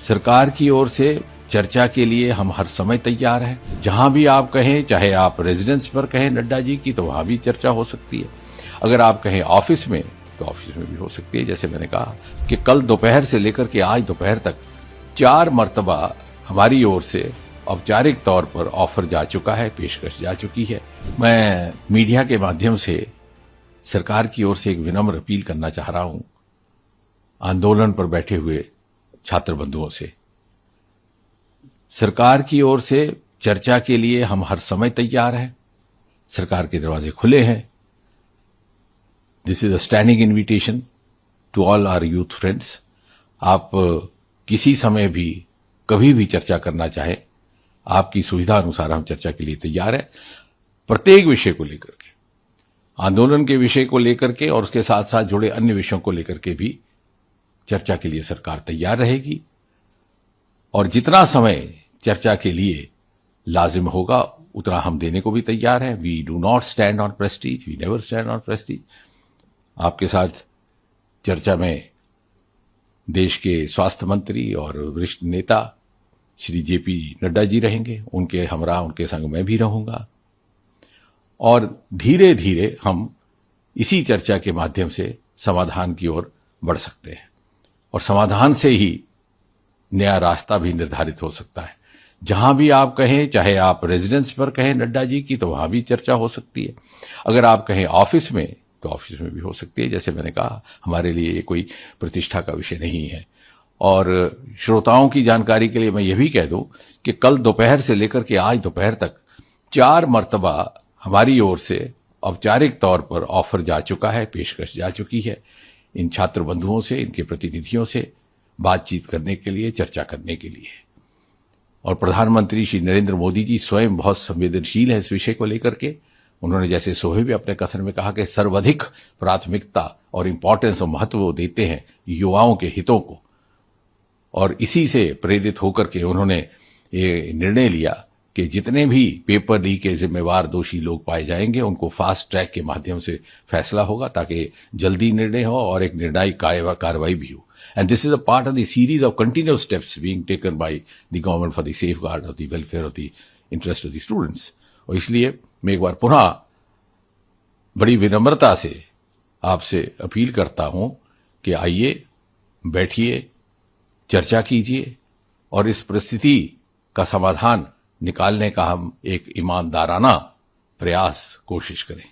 सरकार की ओर से चर्चा के लिए हम हर समय तैयार हैं। जहां भी आप कहें, चाहे आप रेजिडेंस पर कहें नड्डा जी की, तो वहां भी चर्चा हो सकती है। अगर आप कहें ऑफिस में, तो ऑफिस में भी हो सकती है। जैसे मैंने कहा कि कल दोपहर से लेकर के आज दोपहर तक 4 मर्तबा हमारी ओर से औपचारिक तौर पर ऑफर जा चुका है, पेशकश जा चुकी है। मैं मीडिया के माध्यम से सरकार की ओर से एक विनम्र अपील करना चाह रहा हूं आंदोलन पर बैठे हुए छात्र बंधुओं से। सरकार की ओर से चर्चा के लिए हम हर समय तैयार हैं। सरकार के दरवाजे खुले हैं। This is a standing invitation to all our youth friends. आप किसी समय भी, कभी भी चर्चा करना चाहे, आपकी सुविधा अनुसार हम चर्चा के लिए तैयार हैं। प्रत्येक विषय को लेकर के, आंदोलन के विषय को लेकर के और उसके साथ साथ जुड़े अन्य विषयों को लेकर के भी चर्चा के लिए सरकार तैयार रहेगी। और जितना समय चर्चा के लिए लाजिम होगा उतना हम देने को भी तैयार हैं। We do not stand on prestige, we never stand on prestige. आपके साथ चर्चा में देश के स्वास्थ्य मंत्री और वरिष्ठ नेता श्री जेपी नड्डा जी रहेंगे। उनके हमरा, उनके संग मैं भी रहूंगा। और धीरे धीरे हम इसी चर्चा के माध्यम से समाधान की ओर बढ़ सकते हैं और समाधान से ही नया रास्ता भी निर्धारित हो सकता है। जहां भी आप कहें, चाहे आप रेजिडेंस पर कहें नड्डा जी की, तो वहां भी चर्चा हो सकती है। अगर आप कहें ऑफिस में, तो ऑफिस में भी हो सकती है। जैसे मैंने कहा, हमारे लिए ये कोई प्रतिष्ठा का विषय नहीं है। और श्रोताओं की जानकारी के लिए मैं यह भी कह दूं कि कल दोपहर से लेकर के आज दोपहर तक 4 मर्तबा हमारी ओर से औपचारिक तौर पर ऑफर जा चुका है, पेशकश जा चुकी है इन छात्र बंधुओं से, इनके प्रतिनिधियों से बातचीत करने के लिए, चर्चा करने के लिए। और प्रधानमंत्री श्री नरेंद्र मोदी जी स्वयं बहुत संवेदनशील है इस विषय को लेकर के। उन्होंने, जैसे सोहे भी अपने कथन में कहा, कि सर्वाधिक प्राथमिकता और इंपॉर्टेंस और महत्व वो देते हैं युवाओं के हितों को। और इसी से प्रेरित होकर के उन्होंने ये निर्णय लिया कि जितने भी पेपर लीक के जिम्मेवार दोषी लोग पाए जाएंगे उनको फास्ट ट्रैक के माध्यम से फैसला होगा, ताकि जल्दी निर्णय हो और एक निर्णायक कार्रवाई भी हो। And this is a part of the series of continuous steps being taken by the government for the safeguard of the welfare of the interest of the students. और इसलिए मैं एक बार पुनः बड़ी विनम्रता से आपसे अपील करता हूं कि आइए, बैठिए, चर्चा कीजिए और इस परिस्थिति का समाधान निकालने का हम एक ईमानदाराना प्रयास, कोशिश करें।